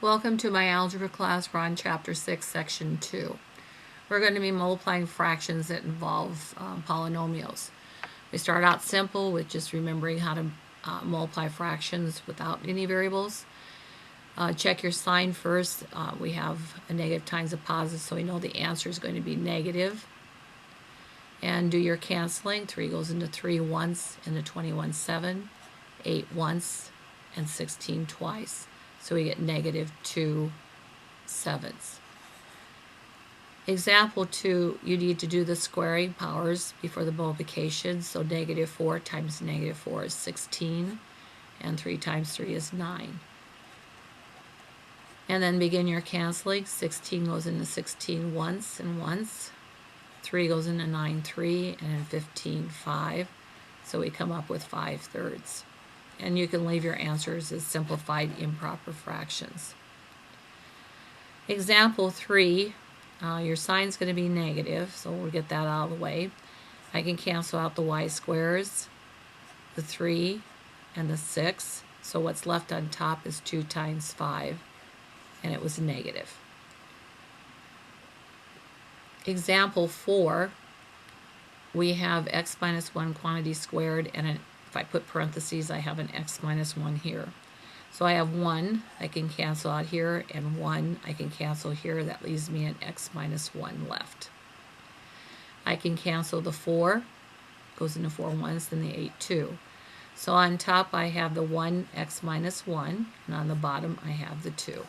Welcome to my algebra class. We're on chapter 6, section 2. We're going to be multiplying fractions that involve polynomials. We start out simple with just remembering how to multiply fractions without any variables. Check your sign first. We have a negative times a positive, so we know the answer is going to be negative. And do your canceling. 3 goes into 3 once, into 21 7, 8 once, and 16 twice. So we get negative 2 sevenths. Example 2, you need to do the squaring powers before the multiplication. So negative 4 times negative 4 is 16, and 3 times 3 is 9. And then begin your canceling. 16 goes into 16 once and once. 3 goes into 9 3, and in 15 5. So we come up with 5/3. And you can leave your answers as simplified improper fractions. Example 3, your sign's going to be negative, so we'll get that out of the way. I can cancel out the y squares, the 3, and the 6. So what's left on top is 2 times 5, and it was negative. Example 4, we have x minus 1 quantity squared, and if I put parentheses, I have an x minus 1 here. So I have 1 I can cancel out here, and 1 I can cancel here. That leaves me an x minus 1 left. I can cancel the 4, goes into 4 once, then the 8 2. So on top I have the 1 x minus 1, and on the bottom I have the 2.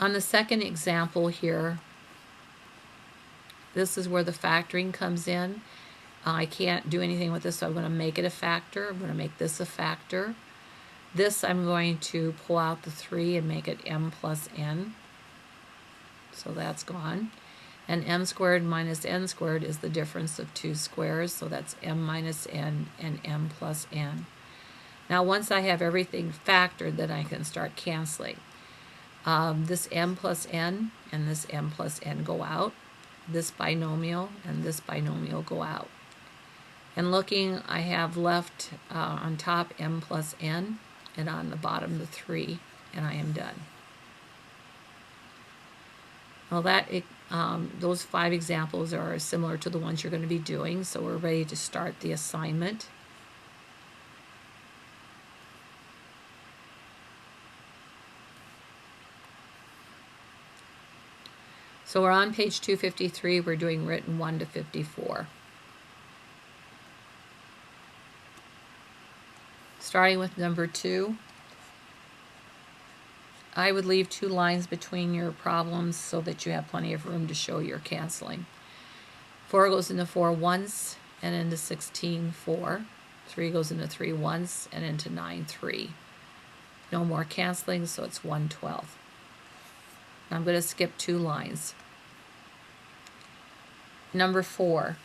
On the second example here, this is where the factoring comes in. I can't do anything with this, so I'm going to make it a factor. I'm going to make this a factor. This I'm going to pull out the 3 and make it m plus n. So that's gone. And m squared minus n squared is the difference of two squares, so that's m minus n and m plus n. Now once I have everything factored, then I can start canceling. This m plus n and this m plus n go out. This binomial and this binomial go out. And looking, I have left on top m plus n, and on the bottom the 3, and I am done. Well, those 5 examples are similar to the ones you're going to be doing, so we're ready to start the assignment. So we're on page 253. We're doing written 1 to 54. Starting with number 2, I would leave 2 lines between your problems so that you have plenty of room to show your canceling. 4 goes into 4 once and into 16 4. 3 goes into 3 once and into 9 3. No more canceling, so it's 1/12. I'm going to skip 2 lines. Number 4,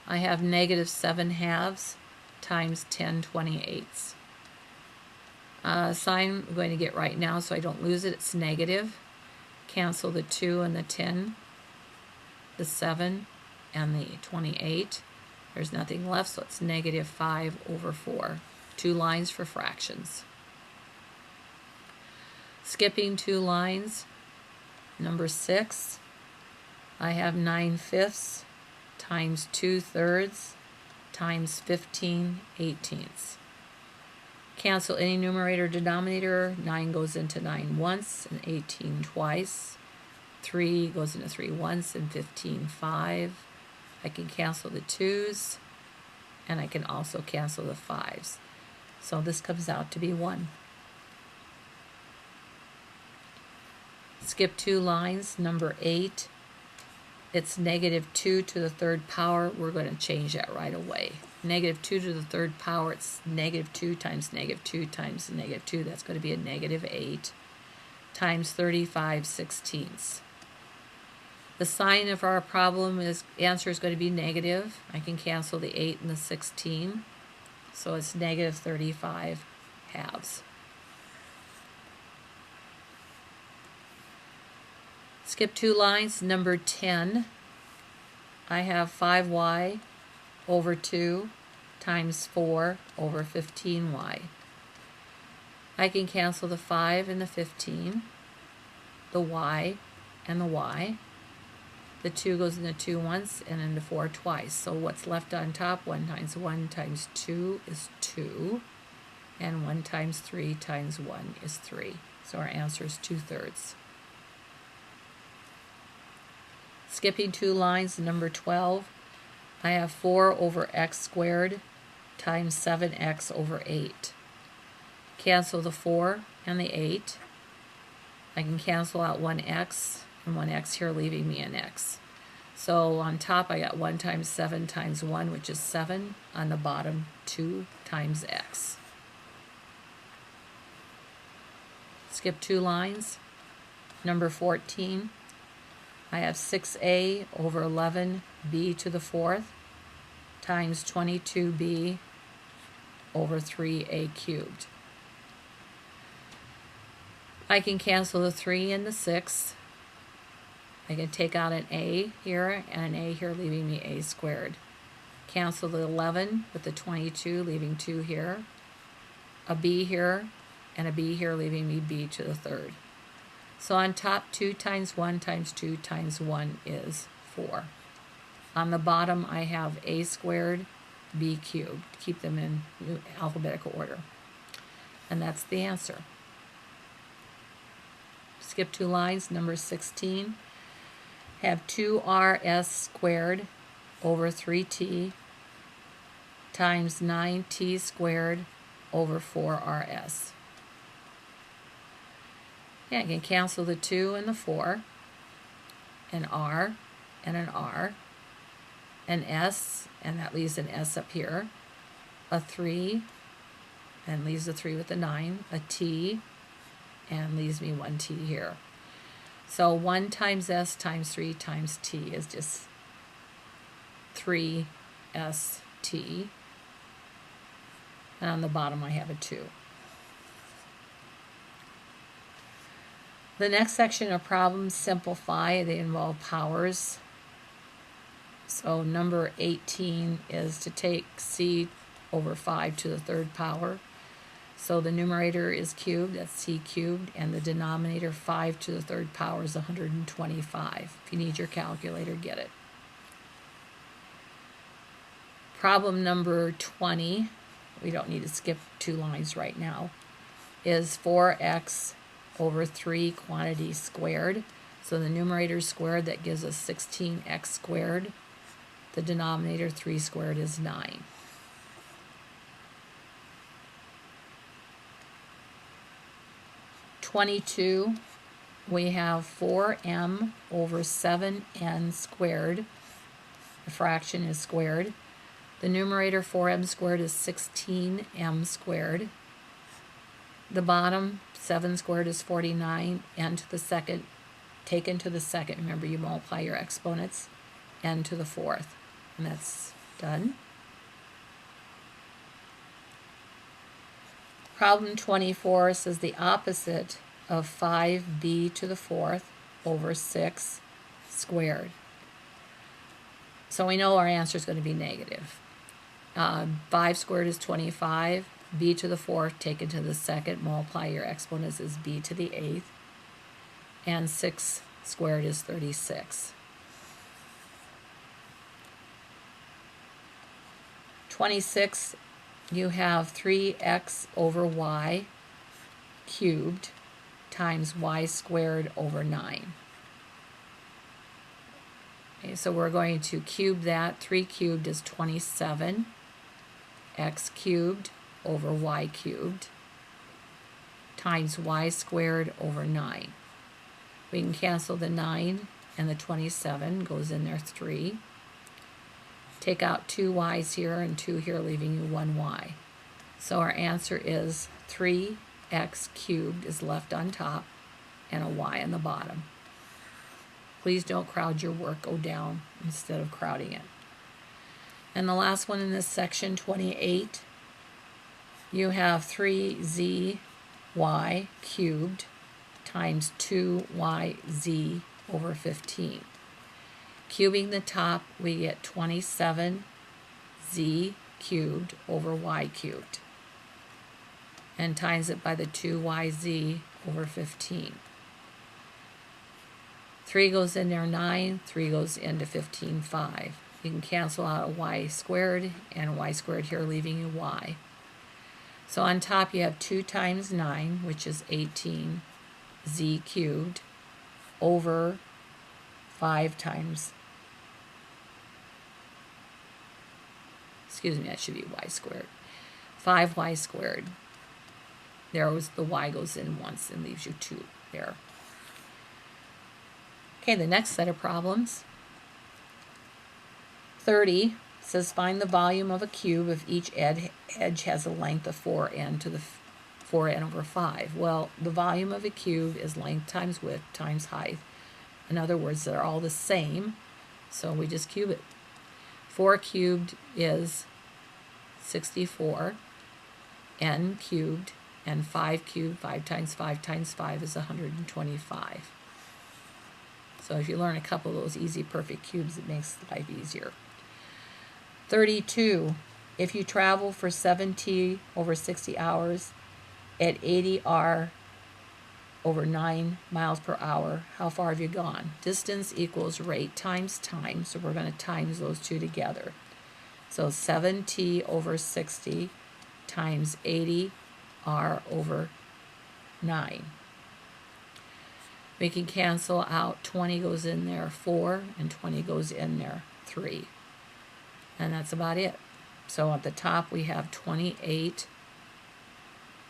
I have negative 7 halves times 10 28ths. Sign I'm going to get right now so I don't lose it. It's negative. Cancel the 2 and the 10, the 7 and the 28. There's nothing left, so it's negative 5/4. 2 lines for fractions. Skipping 2 lines. Number 6, I have 9/5 times 2/3 times 15/18. Cancel any numerator denominator. 9 goes into 9 once and 18 twice. 3 goes into 3 once and 15 5. I can cancel the 2's, and I can also cancel the 5's. So this comes out to be 1. Skip 2 lines. Number 8, it's negative 2 to the 3rd power. We're going to change that right away. Negative 2 to the 3rd power, it's negative 2 times negative 2 times negative 2. That's going to be a negative 8 times 35/16. The sign of our problem is, answer is going to be negative. I can cancel the 8 and the 16. So it's negative 35 halves. Skip 2 lines. Number 10, I have 5y over 2 times 4 over 15y. I can cancel the 5 and the 15, the y and the y. The 2 goes into 2 once and into 4 twice. So what's left on top, 1 times 2 is 2. And 1 times 3 times 1 is 3. So our answer is 2/3. Skipping 2 lines, number 12, I have 4 over x squared times 7x over 8. Cancel the 4 and the 8. I can cancel out 1x and 1x here, leaving me an x. So on top I got 1 times 7 times 1, which is 7. On the bottom, 2 times x. Skip 2 lines. Number 14, I have 6a over 11b to the 4th times 22b over 3a cubed. I can cancel the 3 and the 6. I can take out an a here and an a here, leaving me a squared. Cancel the 11 with the 22, leaving 2 here. A b here and a b here, leaving me b to the 3rd. So on top, 2 times 1 times 2 times 1 is 4. On the bottom, I have a squared, b cubed. Keep them in alphabetical order. And that's the answer. Skip 2 lines, number 16. Have 2rs squared over 3t times 9t squared over 4rs. Yeah, I can cancel the 2 and the 4, an r and an r, an s, and that leaves an s up here, a 3, and leaves the 3 with the 9, a t, and leaves me 1 t here. So 1 times s times 3 times t is just 3st. And on the bottom I have a 2. The next section of problems simplify. They involve powers. So number 18 is to take c over 5 to the 3rd power. So the numerator is cubed, that's c cubed, and the denominator 5 to the 3rd power is 125. If you need your calculator, get it. Problem number 20, we don't need to skip 2 lines right now, is 4x over 3 quantity squared. So the numerator squared, that gives us 16x squared. The denominator 3 squared is 9. (22), we have 4m over 7n squared. The fraction is squared. The numerator 4m squared is 16m squared. The bottom, 7 squared is 49, n to the 2nd, taken to the 2nd. Remember, you multiply your exponents, n to the 4th. And that's done. Problem 24 says the opposite of 5b to the 4th over 6 squared. So we know our answer is going to be negative. 5 squared is 25. B to the 4th taken to the 2nd, multiply your exponents is b to the 8th. And 6 squared is 36. 26, you have 3x over y cubed times y squared over 9. Okay, so we're going to cube that. 3 cubed is 27. X cubed over y cubed times y squared over 9. We can cancel the 9 and the 27, goes in there 3. Take out 2 y's here and 2 here, leaving you 1 y. So our answer is 3x cubed is left on top and a y on the bottom. Please don't crowd your work, go down instead of crowding it. And the last one in this section, 28, you have 3zy cubed times 2yz over 15. Cubing the top, we get 27z cubed over y cubed. and times it by the 2yz over 15. 3 goes in there 9, 3 goes into 15, 5. You can cancel out a y squared and y squared here, leaving you y. So on top you have 2 times 9, which is 18 z cubed, over 5 times, excuse me, that should be y squared. 5y squared. There was the y goes in once and leaves you 2 there. Okay, the next set of problems. 30 says find the volume of a cube if each edge has a length of 4n to the 4n over 5. Well, the volume of a cube is length times width times height. In other words, they're all the same, so we just cube it. 4 cubed is 64, n cubed, and 5 cubed, 5 times 5 is 125. So if you learn a couple of those easy perfect cubes, it makes life easier. 32, if you travel for 7t over 60 hours at 80 r over 9 miles per hour, how far have you gone? Distance equals rate times time, so we're going to times those two together. So 7t over 60 times 80 r over 9. We can cancel out 20 goes in there 4 and 20 goes in there 3. And that's about it. So at the top we have 28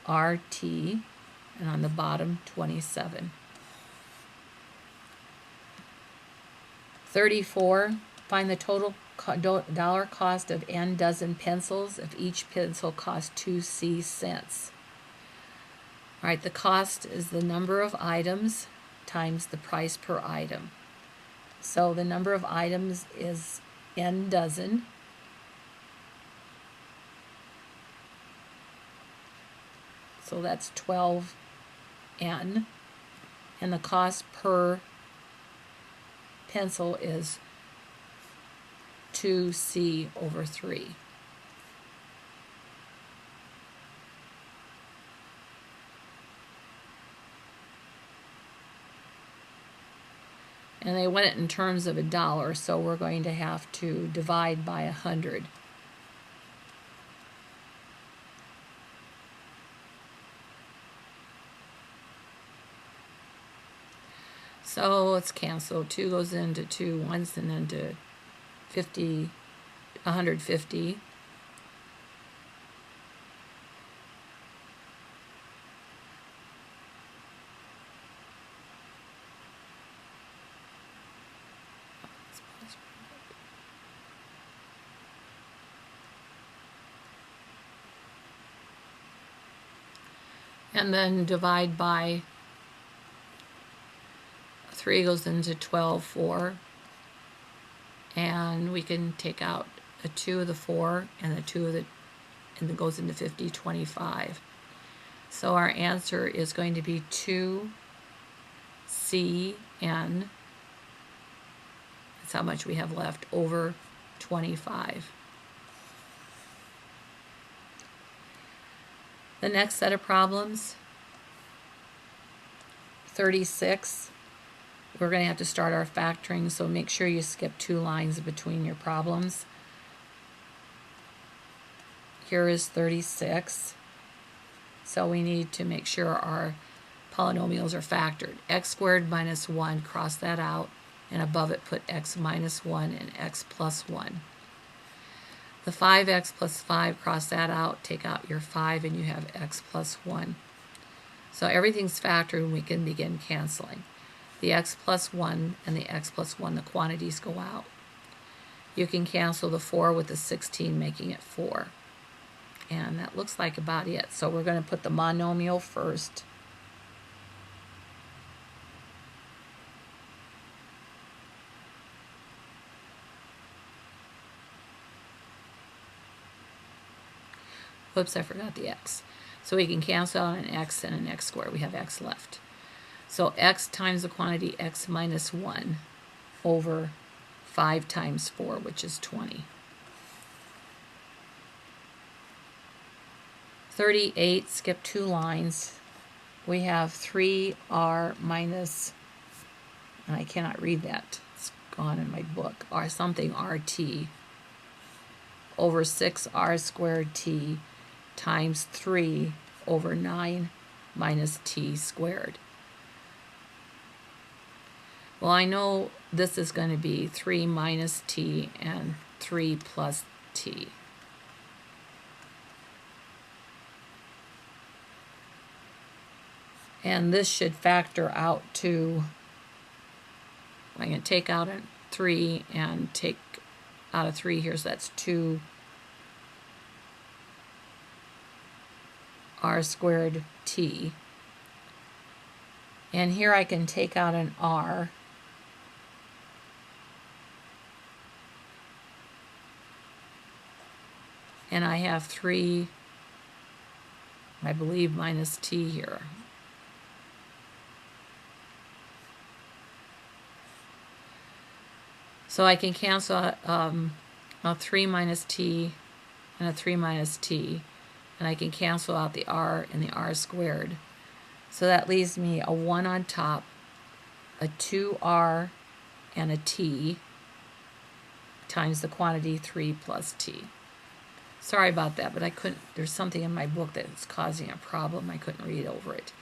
RT, and on the bottom 27. 34, find the total dollar cost of n dozen pencils if each pencil costs 2c cents. All right, the cost is the number of items times the price per item. So the number of items is n dozen. So that's 12n. And the cost per pencil is 2c over 3. And they went it in terms of $1, so we're going to have to divide by 100. So let's cancel. 2 goes into 2 once and then to 50, 150. And then divide by 3 goes into 12, 4. And we can take out a 2 of the 4 and the 2 of the, and it goes into 50, 25. So our answer is going to be 2CN. That's how much we have left over 25. The next set of problems, 36. We're going to have to start our factoring, so make sure you skip 2 lines between your problems. Here is 36. So we need to make sure our polynomials are factored. X squared minus 1, cross that out, and above it put x minus 1 and x plus 1. The 5x plus 5, cross that out, take out your 5, and you have x plus 1. So everything's factored, and we can begin canceling. The x plus 1 and the x plus 1, the quantities go out. You can cancel the 4 with the 16, making it 4. And that looks like about it. So we're going to put the monomial first. Whoops, I forgot the x. So we can cancel out an x and an x squared. We have x left. So x times the quantity x minus 1 over 5 times 4, which is 20. 38, skip 2 lines. We have 3r minus, and I cannot read that, it's gone in my book, or something rt over 6r squared t times 3 over 9 minus t squared. Well, I know this is going to be 3 minus t and 3 plus t. And this should factor out to, I'm going to take out a 3 and take out a 3 here, so that's 2 r squared t. And here I can take out an r. And I have 3, I believe, minus t here. So I can cancel out a 3 minus t and a 3 minus t. And I can cancel out the r and the r squared. So that leaves me a 1 on top, a 2r and a t times the quantity 3 plus t. Sorry about that, but I couldn't, there's something in my book that's causing a problem. I couldn't read over it.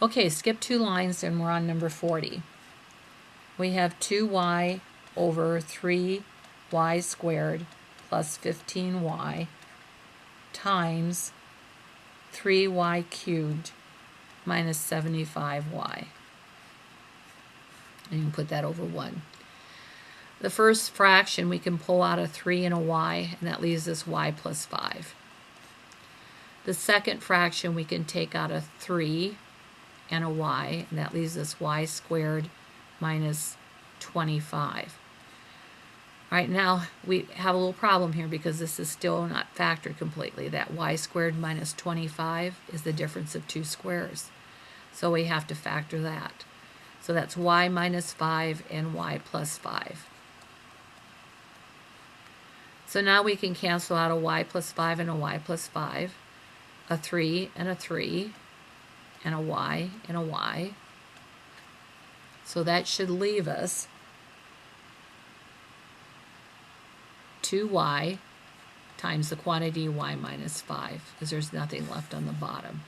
Okay, skip 2 lines and we're on number 40. We have 2y over 3y squared plus 15y times 3y cubed minus 75y. And you can put that over 1. The first fraction, we can pull out a 3 and a y, and that leaves us y plus 5. The second fraction, we can take out a 3 and a y, and that leaves us y squared minus 25. All right, now we have a little problem here because this is still not factored completely. That y squared minus 25 is the difference of 2 squares. So we have to factor that. So that's y minus 5 and y plus 5. So now we can cancel out a y plus 5 and a y plus 5, a 3 and a 3, and a y and a y. So that should leave us 2y times the quantity y minus 5, because there's nothing left on the bottom.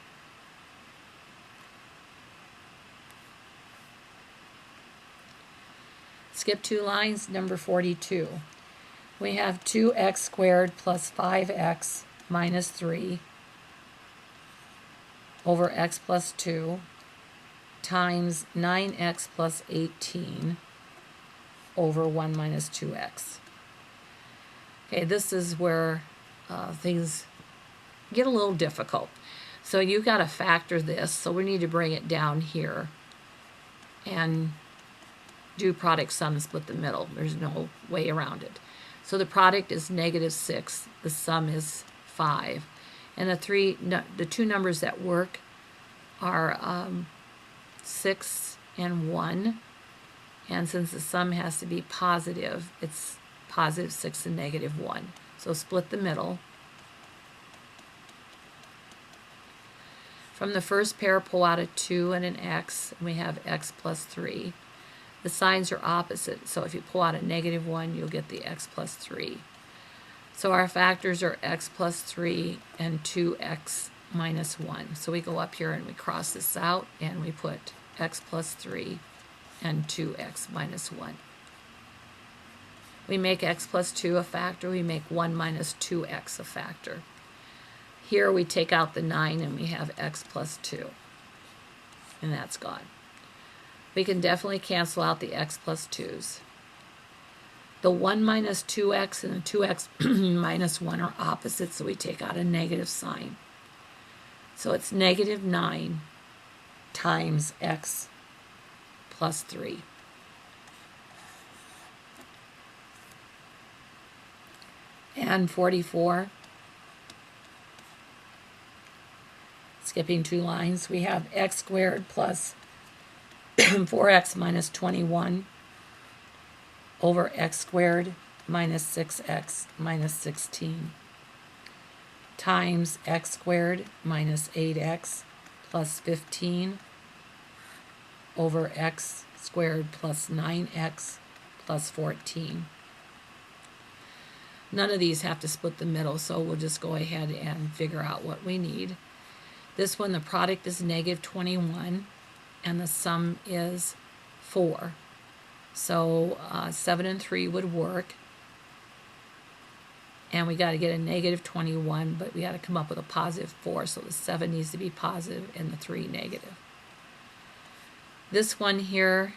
Skip 2 lines, number 42. We have 2x squared plus 5x minus 3 over x plus 2 times 9x plus 18 over 1 minus 2x. Okay, this is where things get a little difficult. So you got to factor this, so we need to bring it down here and do product sum, split the middle. There's no way around it. So the product is -6, the sum is 5. And the two numbers that work are 6 and 1. And since the sum has to be positive, it's positive 6 and -1. So split the middle. From the first pair, pull out a 2 and an x, and we have x plus 3. The signs are opposite, so if you pull out a -1, you'll get the x plus 3. So our factors are x plus 3 and 2x minus 1. So we go up here and we cross this out, and we put x plus 3 and 2x minus 1. We make x plus 2 a factor. We make 1 minus 2x a factor. Here we take out the 9 and we have x plus 2. And that's gone. We can definitely cancel out the x plus 2's. The 1 minus 2x and the 2x minus 1 are opposite, so we take out a negative sign. So it's -9 times x plus 3. And 44, skipping 2 lines, we have x squared plus 4x minus 21 over x squared minus 6x minus 16. times x squared minus 8x plus 15 over x squared plus 9x plus 14. None of these have to split the middle, so we'll just go ahead and figure out what we need. This one, the product is negative 21, and the sum is 4. So 7 and 3 would work. And we got to get a negative 21, but we got to come up with a positive 4, so the 7 needs to be positive and the 3 negative. This one here,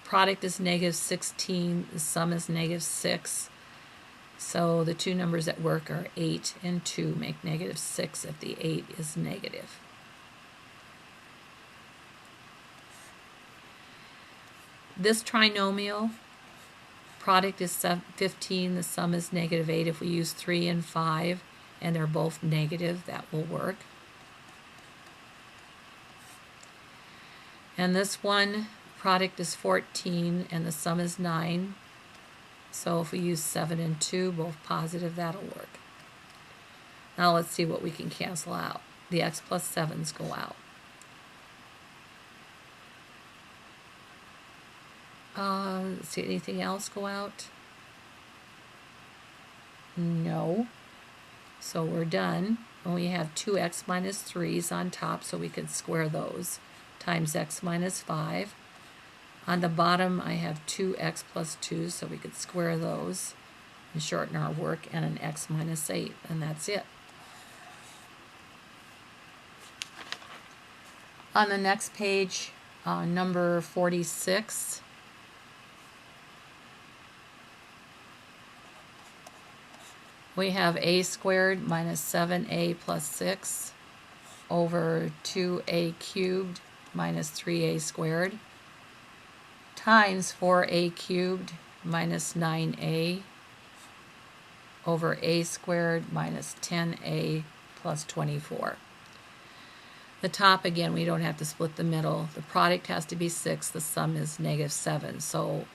product is negative 16, the sum is negative 6. So the two numbers that work are 8 and 2 make negative 6 if the 8 is negative. This trinomial, product is 15, the sum is negative 8. If we use 3 and 5 and they're both negative, that will work. And this one, product is 14 and the sum is 9. So if we use 7 and 2, both positive, that'll work. Now let's see what we can cancel out. The x plus 7's go out. Let's see, anything else go out? No. So we're done. And we have 2x minus 3's on top, so we could square those, times x minus 5. On the bottom, I have 2x plus 2, so we could square those and shorten our work, and an x minus 8, and that's it. On the next page, number 46, we have a squared minus 7a plus 6 over 2a cubed minus 3a squared times 4a cubed minus 9a over a squared minus 10a plus 24. The top, again, we don't have to split the middle. The product has to be 6. The sum is negative 7. So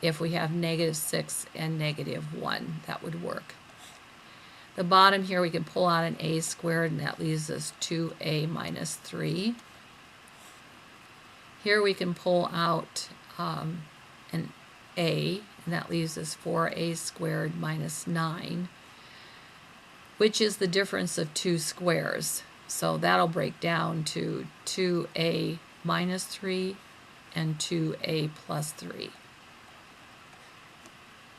if we have negative 6 and negative 1, that would work. The bottom here, we can pull out an a squared, and that leaves us 2a minus 3. Here we can pull out an a, and that leaves us 4a squared minus 9, which is the difference of two squares. So that'll break down to 2a minus 3 and 2a plus 3.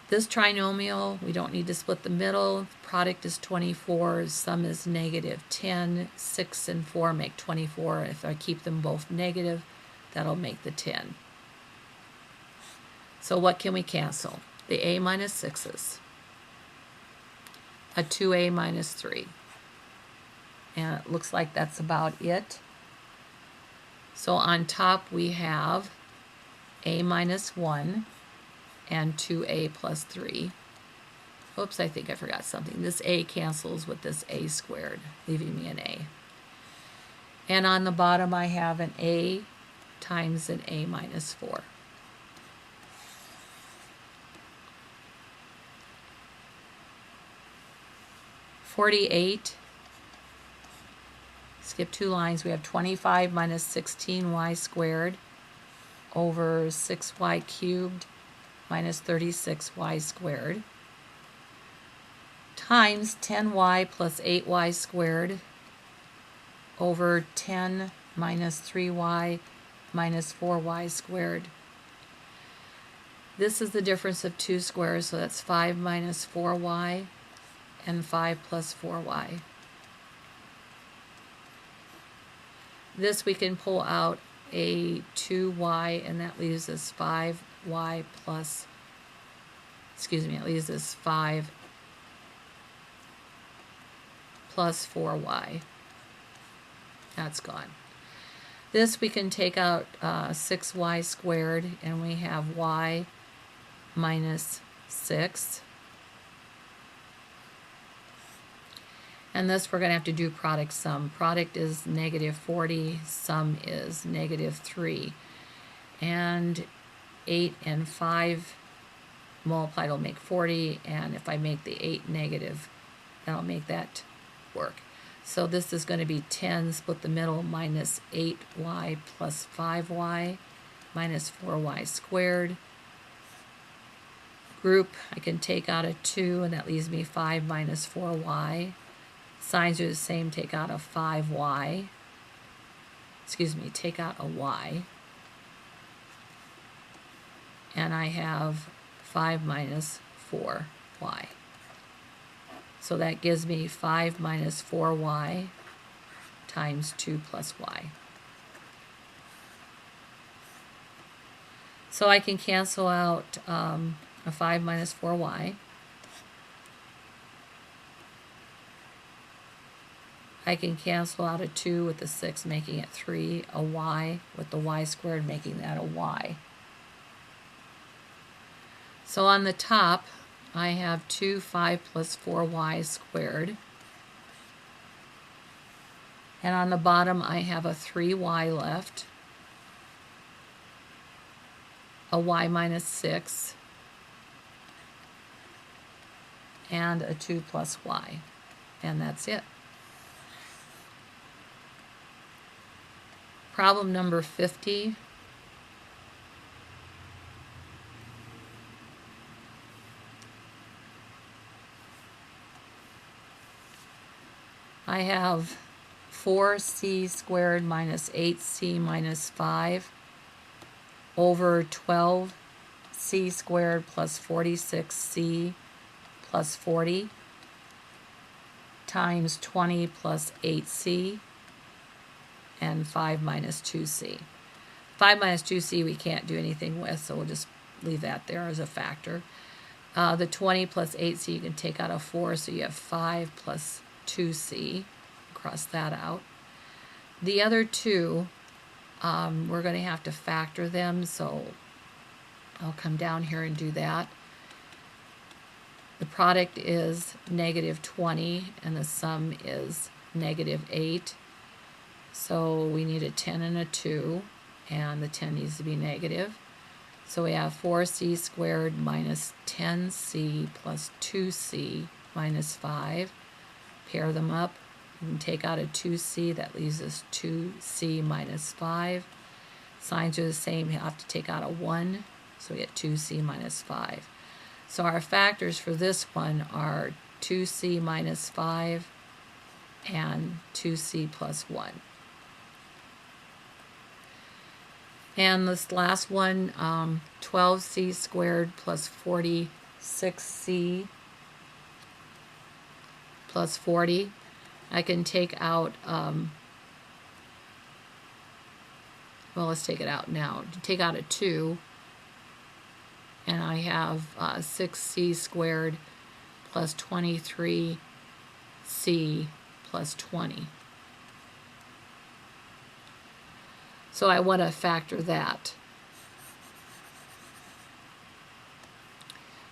This trinomial, we don't need to split the middle. Product is 24, sum is negative 10. 6 and 4 make 24. If I keep them both negative, that'll make the 10. So what can we cancel? The a minus 6's, a 2a minus 3. And it looks like that's about it. So on top we have a minus 1 and 2a plus 3. Oops, I think I forgot something. This a cancels with this a squared, leaving me an a. And on the bottom I have an a times an a minus 4. Skip 2 lines. We have 25 minus 16y squared over 6y cubed minus 36y squared times 10y plus 8y squared over 10 minus 3y minus 4y squared. This is the difference of two squares, so that's 5 minus 4y and 5 plus 4y. This we can pull out a 2y, and that leaves us 5y plus, it leaves us 5 plus 4y. That's gone. This we can take out 6y squared, and we have y minus 6. And this we're going to have to do product sum. Product is negative 40, sum is negative 3. And 8 and 5 multiplied will make 40, and if I make the 8 negative, that'll make that work. So this is going to be 10 split the middle minus 8y plus 5y minus 4y squared. Group, I can take out a 2, and that leaves me 5 minus 4y. Signs are the same, take out a 5y. Excuse me, take out a y. And I have 5 minus 4y. So that gives me 5 minus 4y times 2 plus y. So I can cancel out a 5 minus 4y. I can cancel out a 2 with the 6, making it 3, a y with the y squared, making that a y. So on the top, I have 2 5 plus 4y squared. And on the bottom, I have a 3y left, a y minus 6, and a 2 plus y. And that's it. Problem number 50. I have 4c squared minus 8c minus 5 over 12c squared plus 46c plus 40 times 20 plus 8c and 5 minus 2c. 5 minus 2c we can't do anything with, so we'll just leave that there as a factor. The 20 plus 8c you can take out a 4, so you have 5 plus 2c. Cross that out. The other two, we're going to have to factor them, so I'll come down here and do that. The product is negative 20, and the sum is negative 8. So we need a 10 and a 2, and the 10 needs to be negative. So we have 4c squared minus 10c plus 2c minus 5. Pair them up. You can take out a 2c, that leaves us 2c minus 5. Signs are the same, you have to take out a 1, so we get 2c minus 5. So our factors for this one are 2c minus 5 and 2c plus 1. And this last one, 12c squared plus 46c plus 40. I can take out, well, let's take it out now. Take out a 2, and I have 6c squared plus 23c plus 20. So I want to factor that.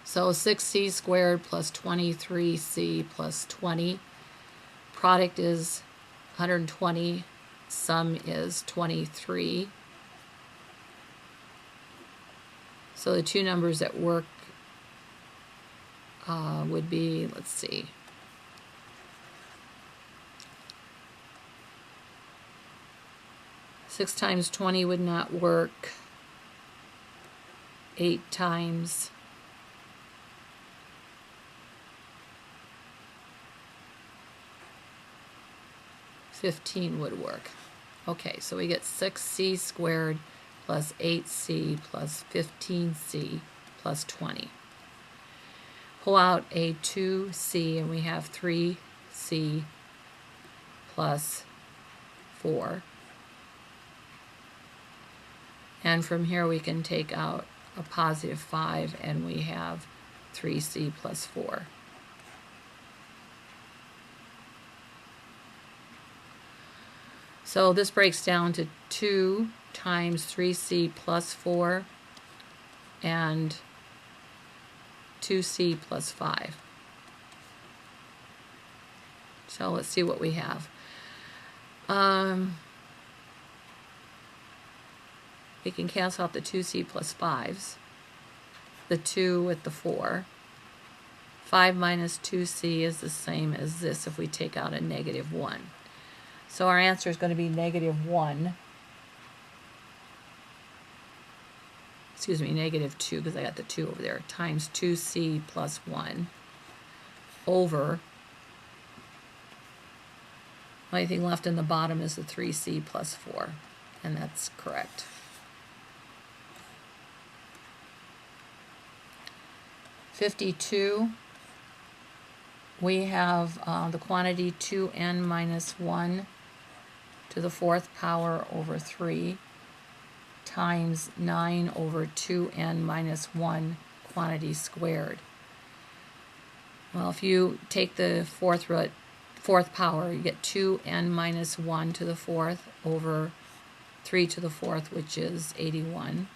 So 6c squared plus 23c plus 20. Product is 120. Sum is 23. So the two numbers that work would be, let's see, 6 times 20 would not work. 8 times 15 would work. Okay, so we get 6c squared plus 8c plus 15c plus 20. Pull out a 2c, and we have 3c plus 4. And from here we can take out a positive 5, and we have 3c plus 4. So this breaks down to 2 times 3c plus 4 and 2c plus 5. So let's see what we have. We can cancel out the 2c plus 5s. the 2 with the 4. 5 minus 2c is the same as this if we take out a negative 1. So our answer is going to be negative 1. Excuse me, negative 2, because I got the 2 over there, times 2c plus 1 over, only thing left in the bottom is the 3c plus 4, and that's correct. (52), we have the quantity 2n minus 1 to the 4th power over 3 times 9 over 2n minus 1 quantity squared. Well, if you take the fourth power, you get 2n minus 1 to the 4th over 3 to the 4th, which is 81.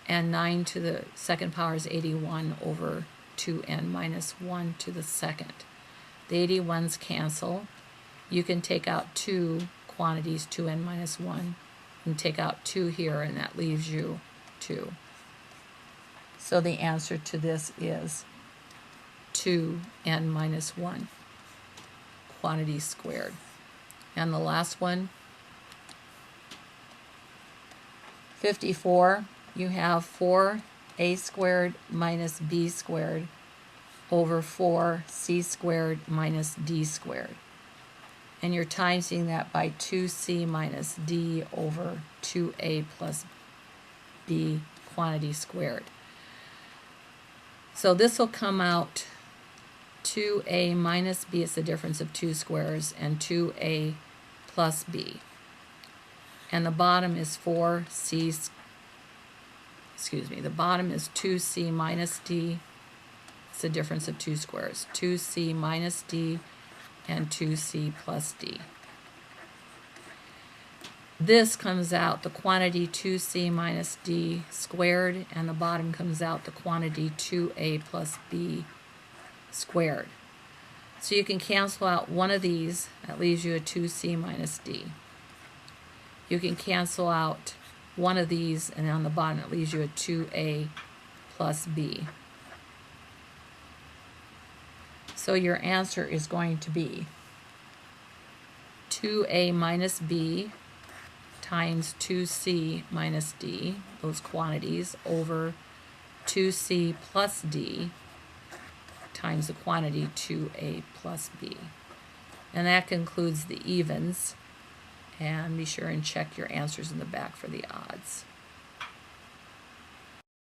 And 9 to the 2nd power is 81 over 2n minus 1 to the 2nd. The 81s cancel. You can take out two quantities, 2n minus 1, and take out 2 here, and that leaves you 2. So the answer to this is 2n minus 1 quantity squared. And the last one, 54, you have 4a squared minus b squared over 4c squared minus d squared. And you're timesing that by 2c minus d over 2a plus b quantity squared. So this will come out 2a minus b, it's the difference of 2 squares, and 2a plus b. And the bottom is 4c, the bottom is 2c minus d, it's the difference of 2 squares, 2c minus d and 2c plus d. This comes out the quantity 2c minus d squared, and the bottom comes out the quantity 2a plus b squared. So you can cancel out one of these, that leaves you a 2c minus d. You can cancel out one of these, and on the bottom it leaves you a 2a plus b. So your answer is going to be 2a minus b times 2c minus d, those quantities, over 2c plus d times the quantity 2a plus b. And that concludes the evens. And be sure and check your answers in the back for the odds.